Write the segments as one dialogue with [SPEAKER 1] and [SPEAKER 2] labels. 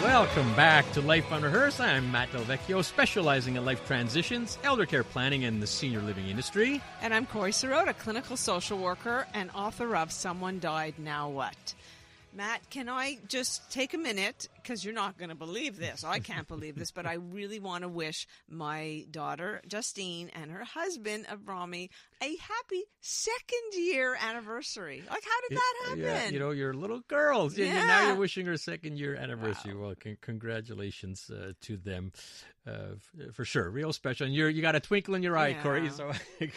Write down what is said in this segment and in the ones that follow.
[SPEAKER 1] Welcome back to Life Unrehearsed. I'm Matt Delvecchio, specializing in life transitions, elder care planning, and the senior living industry.
[SPEAKER 2] And I'm Corrie Sirota, clinical social worker and author of Someone Died, Now What? Matt, can I just take a minute, because you're not going to believe this. I can't believe this, but I really want to wish my daughter, Justine, and her husband, Abrami, a happy second-year anniversary. Like, how did that happen?
[SPEAKER 1] Yeah, you know, your little girls.
[SPEAKER 2] Yeah.
[SPEAKER 1] Now you're wishing her second-year anniversary. Wow. Well, congratulations to them, for sure. Real special. And you got a twinkle in your eye, Corrie, so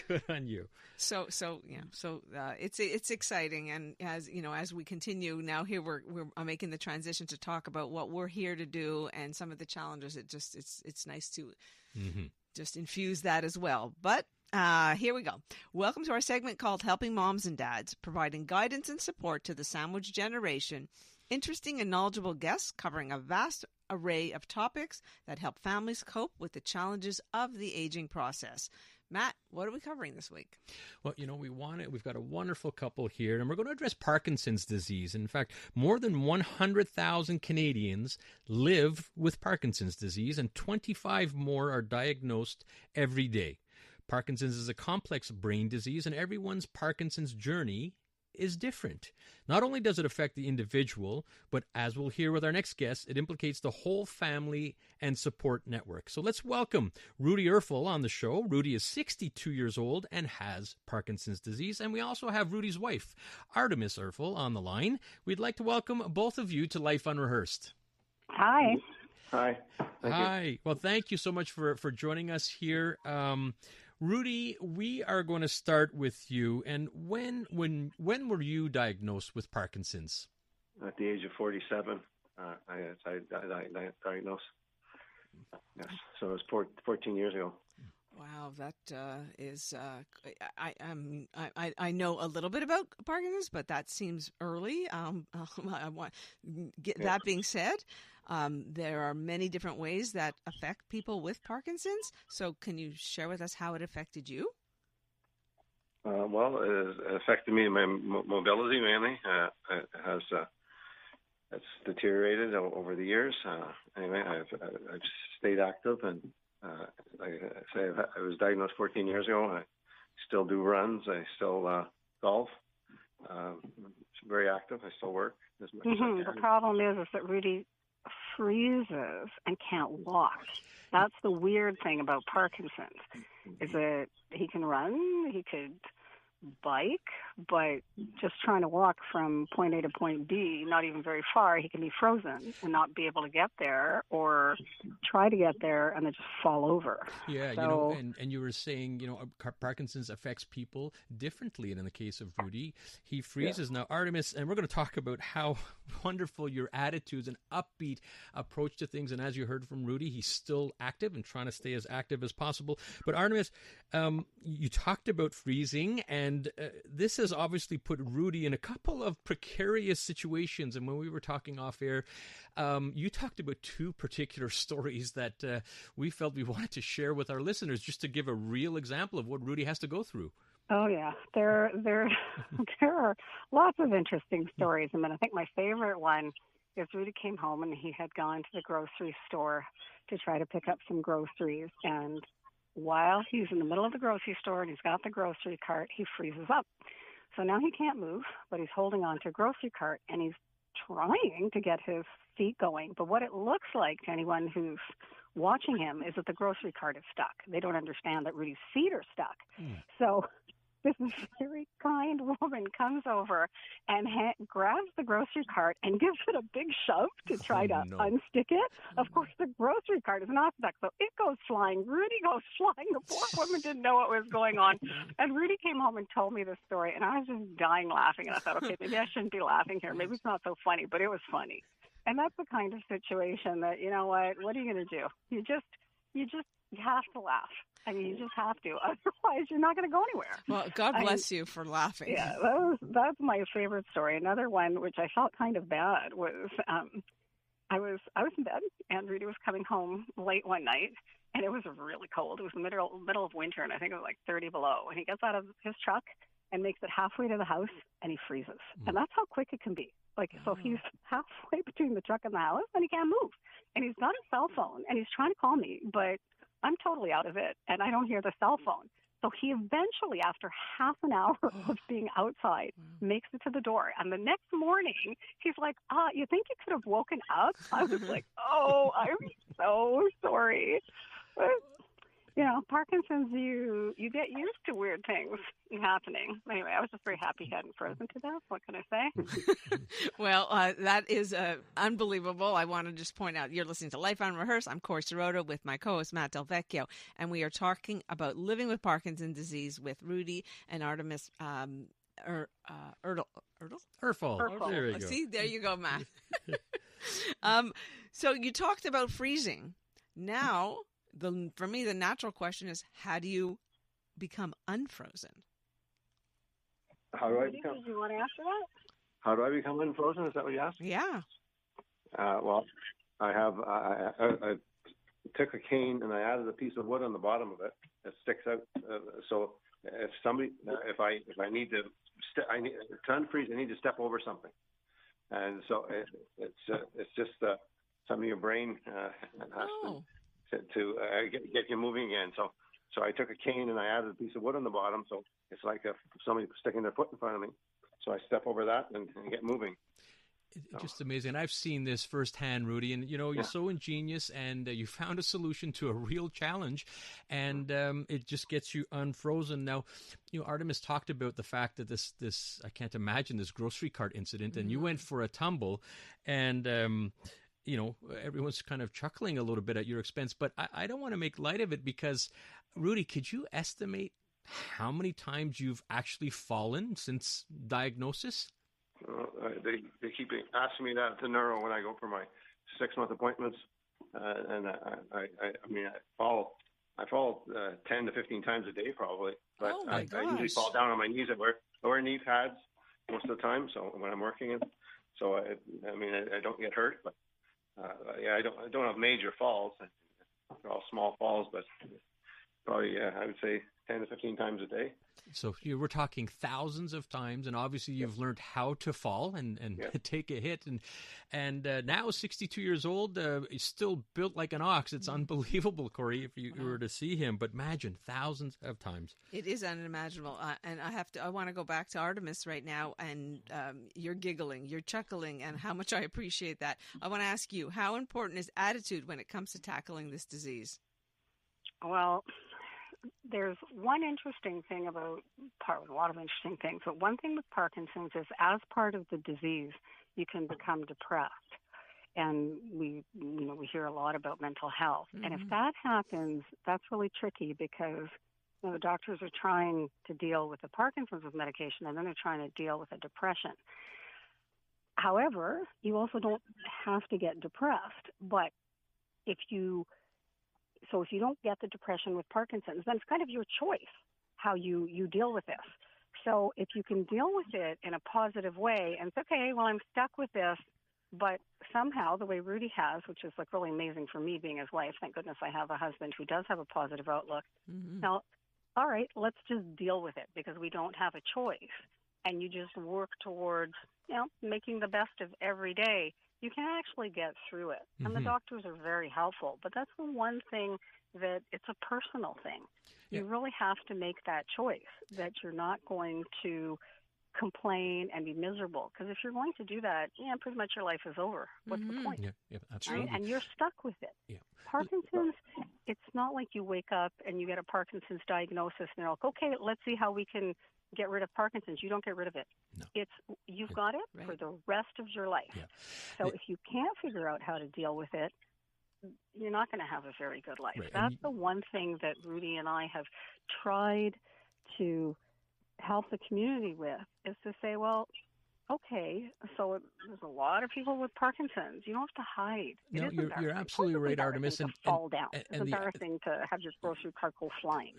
[SPEAKER 1] good on you.
[SPEAKER 2] So it's exciting, and as we continue now, here we're making the transition to talk about what we're here to do and some of the challenges. It's nice to just infuse that as well. But here we go. Welcome to our segment called Helping Moms and Dads, providing guidance and support to the sandwich generation. Interesting and knowledgeable guests covering a vast array of topics that help families cope with the challenges of the aging process. Matt, what are we covering this week?
[SPEAKER 1] Well, we've got a wonderful couple here, and we're going to address Parkinson's disease. In fact, more than 100,000 Canadians live with Parkinson's disease, and 25 more are diagnosed every day. Parkinson's is a complex brain disease, and everyone's Parkinson's journey is different. Not only does it affect the individual, but as we'll hear with our next guest, it implicates the whole family and support network. So let's welcome Rudy Erfle on the show. Rudy is 62 years old and has Parkinson's disease. And we also have Rudy's wife, Artemis Erfle, on the line. We'd like to welcome both of you to Life Unrehearsed.
[SPEAKER 3] Hi.
[SPEAKER 4] Hi.
[SPEAKER 1] Hi. You. Well, thank you so much for joining us here. Rudy, we are going to start with you. And when were you diagnosed with Parkinson's?
[SPEAKER 4] At the age of 47, I diagnosed. Yes, so it was 14 years ago.
[SPEAKER 2] Wow, that is. I know a little bit about Parkinson's, but that seems early. That being said, there are many different ways that affect people with Parkinson's. So, can you share with us how it affected you?
[SPEAKER 4] Well, it affected me in my mobility mainly. It's deteriorated over the years. Anyway, I've stayed active, and like I say, I was diagnosed 14 years ago. I still do runs. I still golf. Very active. I still work as much as I can.
[SPEAKER 3] The problem is that Rudy freezes and can't walk. That's the weird thing about Parkinson's, is that he can run, he could bike, but just trying to walk from point A to point B, not even very far, he can be frozen and not be able to get there, or try to get there and then just fall over.
[SPEAKER 1] Yeah,
[SPEAKER 3] so,
[SPEAKER 1] and you were saying, Parkinson's affects people differently. And in the case of Rudy, he freezes. Yeah. Now, Artemis, and we're going to talk about how wonderful your attitudes and upbeat approach to things. And as you heard from Rudy, he's still active and trying to stay as active as possible. But Artemis, you talked about freezing, and this has obviously put Rudy in a couple of precarious situations. And when we were talking off air, you talked about two particular stories that we felt we wanted to share with our listeners, just to give a real example of what Rudy has to go through.
[SPEAKER 3] Oh yeah, there are lots of interesting stories. I mean, I think my favorite one is Rudy came home and he had gone to the grocery store to try to pick up some groceries, and while he's in the middle of the grocery store and he's got the grocery cart, he freezes up. So now he can't move, but he's holding on to a grocery cart and he's trying to get his feet going. But what it looks like to anyone who's watching him is that the grocery cart is stuck. They don't understand that Rudy's feet are stuck. So this very kind woman comes over and grabs the grocery cart and gives it a big shove to try to unstick it. Of course, the grocery cart is not stuck, so it goes flying. Rudy goes flying. The poor woman didn't know what was going on. And Rudy came home and told me this story, and I was just dying laughing. And I thought, okay, maybe I shouldn't be laughing here. Maybe it's not so funny, but it was funny. And that's the kind of situation that, you know what are you going to do? You have to laugh. I mean, you just have to. Otherwise, you're not going to go anywhere.
[SPEAKER 2] Well, God bless you for laughing.
[SPEAKER 3] Yeah, that's my favorite story. Another one, which I felt kind of bad, was I was in bed, and Rudy was coming home late one night, and it was really cold. It was the middle of winter, and I think it was like 30 below. And he gets out of his truck and makes it halfway to the house, and he freezes. And that's how quick it can be. Like, so he's halfway between the truck and the house, and he can't move. And he's got a cell phone, and he's trying to call me, but I'm totally out of it, and I don't hear the cell phone. So he eventually, after half an hour of being outside, makes it to the door. And the next morning, he's like, you think you could have woken up? I was like, oh, I'm so sorry. But, you know, Parkinson's, you get used to weird things happening. Anyway, I was just very happy he hadn't frozen to death. What can I say?
[SPEAKER 2] Well, that is unbelievable. I want to just point out, you're listening to Life Unrehearsed. I'm Corrie Sirota with my co-host, Matt Del Vecchio, and we are talking about living with Parkinson's disease with Rudy and Artemis Erfle.
[SPEAKER 1] There you go.
[SPEAKER 2] See, there you go, Matt. So you talked about freezing. Now, for me, the natural question is, how do you become unfrozen?
[SPEAKER 4] How do I become?
[SPEAKER 3] Did you want to answer that?
[SPEAKER 4] How do I become unfrozen? Is that what you asked?
[SPEAKER 2] Yeah.
[SPEAKER 4] Well, I took a cane and I added a piece of wood on the bottom of it that sticks out. So if I need to unfreeze, I need to step over something, and so it's just something your brain has to get you moving again. So I took a cane and I added a piece of wood on the bottom. So it's like somebody sticking their foot in front of me. So I step over that and get moving.
[SPEAKER 1] Just amazing. I've seen this firsthand, Rudy, and you're so ingenious, and you found a solution to a real challenge, and it just gets you unfrozen. Now, Artemis talked about the fact that this I can't imagine this grocery cart incident, and you went for a tumble, and everyone's kind of chuckling a little bit at your expense, but I don't want to make light of it because, Rudy, could you estimate how many times you've actually fallen since diagnosis?
[SPEAKER 4] They keep asking me that at the neuro when I go for my 6-month appointments, and I fall 10 to 15 times a day probably. But I usually fall down on my knees. I wear knee pads most of the time, so when I'm working in, so I don't get hurt, but I don't have major falls. They're all small falls, but probably I would say 10 to 15 times a day. So
[SPEAKER 1] we're talking thousands of times, and obviously you've learned how to fall and take a hit, and now 62 years old, he's still built like an ox. It's unbelievable, Corrie, if you were to see him. But imagine thousands of times. It
[SPEAKER 2] is unimaginable, and I want to go back to Artemis right now, and you're giggling, you're chuckling, and how much I appreciate that. I want to ask you, how important is attitude when it comes to tackling this disease?
[SPEAKER 3] Well, there's one interesting thing a lot of interesting things, but one thing with Parkinson's is as part of the disease, you can become depressed. And we hear a lot about mental health. Mm-hmm. And if that happens, that's really tricky because the doctors are trying to deal with the Parkinson's with medication, and then they're trying to deal with a depression. However, you also don't have to get depressed, but if you don't get the depression with Parkinson's, then it's kind of your choice how you deal with this. So if you can deal with it in a positive way, and it's okay, well, I'm stuck with this, but somehow the way Rudy has, which is like really amazing for me being his wife, thank goodness I have a husband who does have a positive outlook. Mm-hmm. Now, all right, let's just deal with it because we don't have a choice. And you just work towards, making the best of every day. You can actually get through it. And the doctors are very helpful. But that's the one thing that it's a personal thing. Yeah. You really have to make that choice that you're not going to complain and be miserable. Because if you're going to do that, pretty much your life is over. What's the point?
[SPEAKER 1] Yeah, absolutely.
[SPEAKER 3] Right? And you're stuck with it.
[SPEAKER 1] Yeah.
[SPEAKER 3] Parkinson's, it's not like you wake up and you get a Parkinson's diagnosis and they're like, okay, let's see how we can get rid of Parkinson's. You don't get rid of it.
[SPEAKER 1] No.
[SPEAKER 3] You've got it for the rest of your life.
[SPEAKER 1] Yeah.
[SPEAKER 3] So if you can't figure out how to deal with it, you're not going to have a very good life.
[SPEAKER 1] Right.
[SPEAKER 3] That's the one thing that Rudy and I have tried to help the community with, is to say, well, okay, so there's a lot of people with Parkinson's. You don't have to hide.
[SPEAKER 1] No, you're absolutely right, Artemis.
[SPEAKER 3] And fall down. It's embarrassing to have your grocery cart go flying.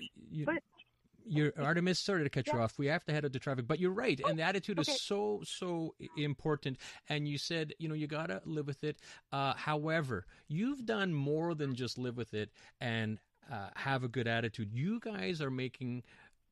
[SPEAKER 1] Artemis, sorry to cut you off. We have to head out to traffic, but you're right. And the attitude is so important. And you said, you got to live with it. However, you've done more than just live with it and have a good attitude. You guys are making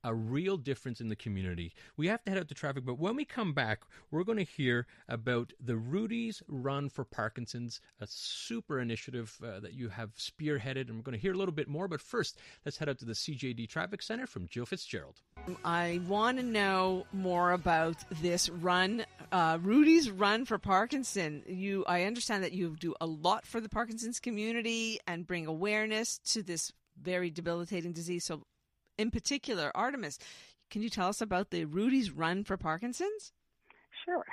[SPEAKER 1] a real difference in the community. We have to head out to traffic, but when we come back, we're going to hear about the Rudy's Run for Parkinson's, a super initiative that you have spearheaded, and we're going to hear a little bit more. But first, let's head out to the CJAD Traffic Center from Jill Fitzgerald.
[SPEAKER 2] I want to know more about this run, Rudy's Run for Parkinson. I understand that you do a lot for the Parkinson's community and bring awareness to this very debilitating disease. So in particular, Artemis, can you tell us about the Rudy's Run for Parkinson's?
[SPEAKER 3] Sure.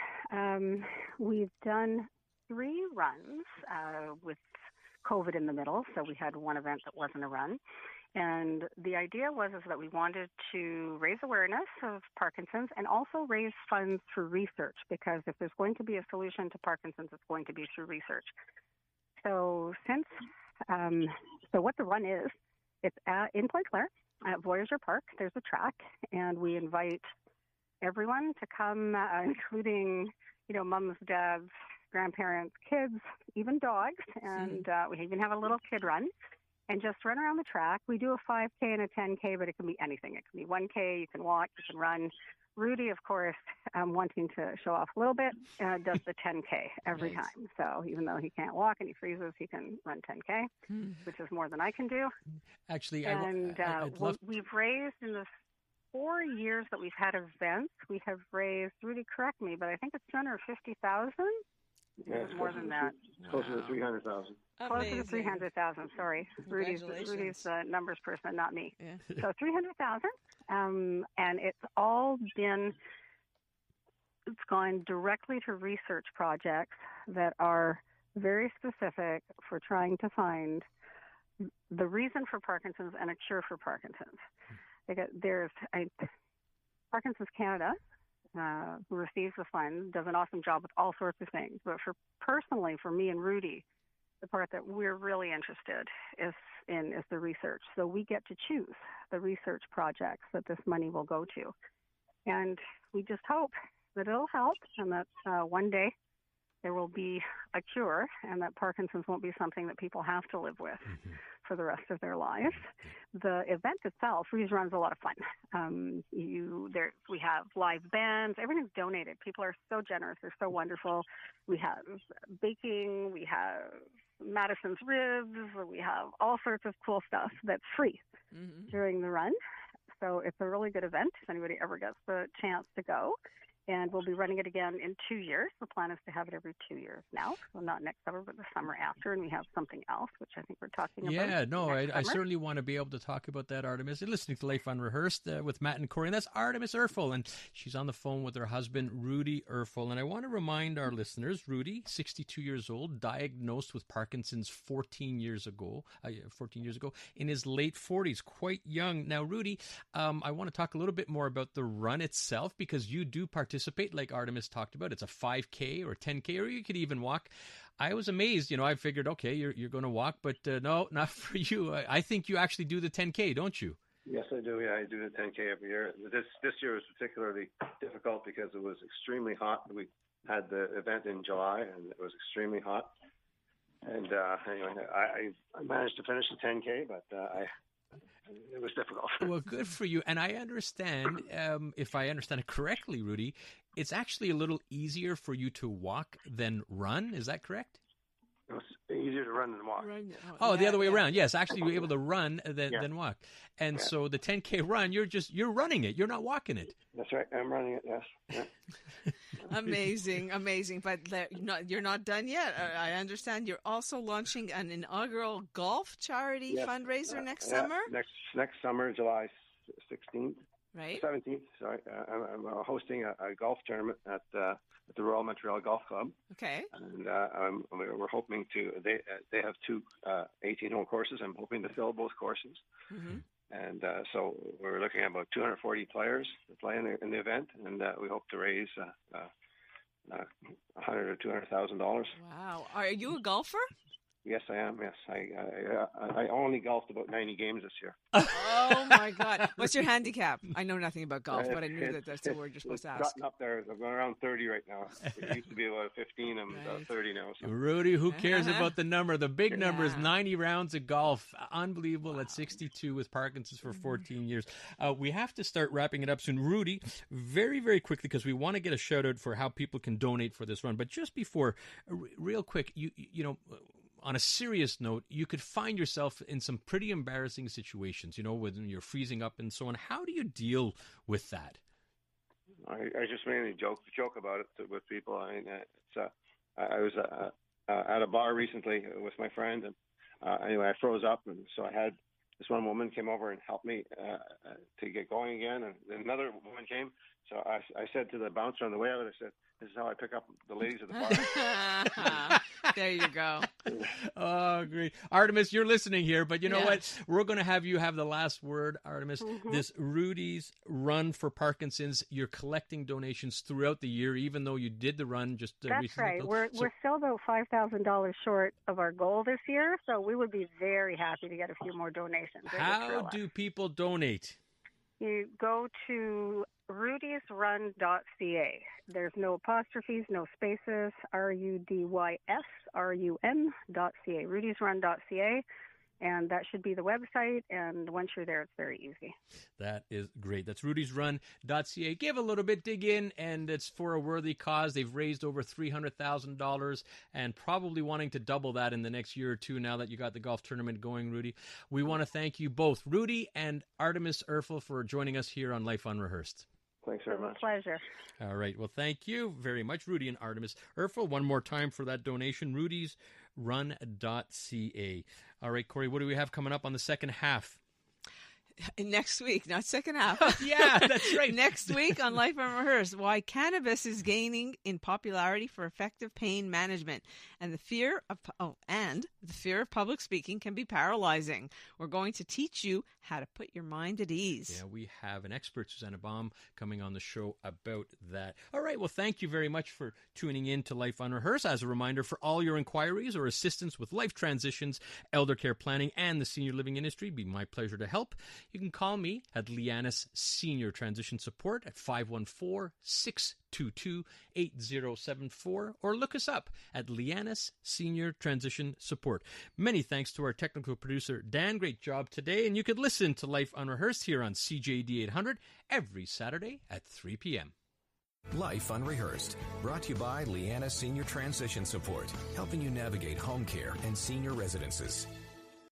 [SPEAKER 3] We've done 3 runs with COVID in the middle, so we had one event that wasn't a run. And the idea was that we wanted to raise awareness of Parkinson's and also raise funds for research, because if there's going to be a solution to Parkinson's, it's going to be through research. So what the run is, it's in Point Claire at Voyageur Park. There's a track, and we invite everyone to come, including, mums, dads, grandparents, kids, even dogs, and we even have a little kid run, and just run around the track. We do a 5K and a 10K, but it can be anything. It can be 1K, you can walk, you can run. Rudy, of course, wanting to show off a little bit, does the 10K every time. So even though he can't walk and he freezes, he can run 10K, which is more than I can do.
[SPEAKER 1] Actually,
[SPEAKER 3] we've raised in the 4 years that we've had events, we have raised, Rudy, correct me, but I think it's 250,000.
[SPEAKER 4] Yeah,
[SPEAKER 3] more than that.
[SPEAKER 4] Closer to 300,000.
[SPEAKER 3] Closer to 300,000. Sorry, Rudy's the numbers person, not me. Yeah. So 300,000, and it's gone directly to research projects that are very specific for trying to find the reason for Parkinson's and a cure for Parkinson's. There's Parkinson's Canada, who receives the fund, does an awesome job with all sorts of things. But personally, for me and Rudy, the part that we're really interested is the research. So we get to choose the research projects that this money will go to. And we just hope that it'll help, and that one day there will be a cure, and that Parkinson's won't be something that people have to live with for the rest of their lives. The event itself, Rudy's Run's a lot of fun. We have live bands. Everything's donated. People are so generous. They're so wonderful. We have baking. We have Madison's ribs. We have all sorts of cool stuff that's free during the run. So it's a really good event if anybody ever gets the chance to go. And we'll be running it again in 2 years. The plan is to have it every 2 years now. So not next summer, but the summer after. And we have something else, which I think we're talking about.
[SPEAKER 1] Yeah, no, I certainly want to be able to talk about that, Artemis. You're listening to Life Unrehearsed with Matt and Corrie. And that's Artemis Erfle. And she's on the phone with her husband, Rudy Erfle. And I want to remind our listeners, Rudy, 62 years old, diagnosed with Parkinson's 14 years ago, in his late 40s, quite young. Now, Rudy, I want to talk a little bit more about the run itself, because you do participate, like Artemis talked about. It's a 5K or 10K, or you could even walk. I was amazed. I figured, okay, you're going to walk, but no, not for you. I think you actually do the 10K, don't you?
[SPEAKER 4] Yes, I do. Yeah, I do the 10K every year. This year was particularly difficult because it was extremely hot. We had the event in July, and it was extremely hot. And anyway, I managed to finish the 10K, but it was difficult.
[SPEAKER 1] Well, good for you. And I understand, if I understand it correctly, Rudy, it's actually a little easier for you to walk than run. Is that correct?
[SPEAKER 4] It's easier to run than walk.
[SPEAKER 1] The other way around. Yes, actually, you're able to run than walk. And so the 10K run, you're running it. You're not walking it.
[SPEAKER 4] That's right. I'm running it. Yes. Yeah.
[SPEAKER 2] Amazing. But you're not done yet. I understand you're also launching an inaugural golf charity fundraiser next summer.
[SPEAKER 4] Next summer, July 16th.
[SPEAKER 2] Right.
[SPEAKER 4] 17th. Sorry, I'm hosting a golf tournament at the Royal Montreal Golf Club.
[SPEAKER 2] Okay.
[SPEAKER 4] And we're hoping to. They have 2 18-hole courses. I'm hoping to fill both courses. Mm-hmm. And so we're looking at about 240 players to play in the event, and we hope to raise $100,000 or $200,000.
[SPEAKER 2] Wow. Are you a golfer?
[SPEAKER 4] Yes, I am. Yes, I only golfed about 90 games this year.
[SPEAKER 2] Oh my God! What's your handicap? I know nothing about golf, but I knew that's the word you're supposed to ask.
[SPEAKER 4] Gotten up there. I'm around 30 right now. It used to be about 15. I'm about 30 now. So.
[SPEAKER 1] Rudy, who cares about the number? The big number is 90 rounds of golf. Unbelievable. At 62 with Parkinson's for 14 years. We have to start wrapping it up soon. Rudy, very, very quickly, because we want to get a shout out for how people can donate for this run. But just before, real quick, you know, on a serious note, you could find yourself in some pretty embarrassing situations, you know, when you're freezing up and so on. How do you deal with that?
[SPEAKER 4] I just mainly joke about it with people. I mean, I was at a bar recently with my friend, and anyway, I froze up, and so I had this one woman came over and helped me to get going again, and another woman came. So I said to the bouncer on the way out, I said, "This is how I pick up the ladies at the bar."
[SPEAKER 2] There you go.
[SPEAKER 1] Oh, great. Artemis, you're listening here, but you know what? We're going to have you have the last word, Artemis. Mm-hmm. This Rudy's Run for Parkinson's, you're collecting donations throughout the year, even though you did the run just recently.
[SPEAKER 3] That's right. We're still about $5,000 short of our goal this year, so we would be very happy to get a few more donations.
[SPEAKER 1] How do people donate?
[SPEAKER 3] You go to rudysrun.ca. There's no apostrophes, no spaces, RUDYSRUN.ca, rudysrun.ca, and that should be the website, and once you're there, it's very easy.
[SPEAKER 1] That is great. That's rudysrun.ca. Give a little bit, dig in, and it's for a worthy cause. They've raised over $300,000 and probably wanting to double that in the next year or two now that you got the golf tournament going, Rudy. We want to thank you both, Rudy and Artemis Erfle, for joining us here on Life Unrehearsed.
[SPEAKER 4] Thanks very much.
[SPEAKER 3] Pleasure.
[SPEAKER 1] All right. Well, thank you very much, Rudy and Artemis Erfle. One more time for that donation, rudysrun.ca. All right, Corrie, what do we have coming up on the second half?
[SPEAKER 2] Next week, not second half.
[SPEAKER 1] Yeah, that's right.
[SPEAKER 2] Next week on Life Unrehearsed, why cannabis is gaining in popularity for effective pain management, and the fear of public speaking can be paralyzing. We're going to teach you how to put your mind at ease.
[SPEAKER 1] Yeah, we have an expert, Susanna Baum, coming on the show about that. All right, well, thank you very much for tuning in to Life Unrehearsed. As a reminder, for all your inquiries or assistance with life transitions, elder care planning, and the senior living industry, it'd be my pleasure to help. You can call me at Lianas Senior Transition Support at 514-622-8074 or look us up at Lianas Senior Transition Support. Many thanks to our technical producer, Dan. Great job today. And you could listen to Life Unrehearsed here on CJAD 800 every Saturday at 3 p.m.
[SPEAKER 5] Life Unrehearsed, brought to you by Lianas Senior Transition Support, helping you navigate home care and senior residences.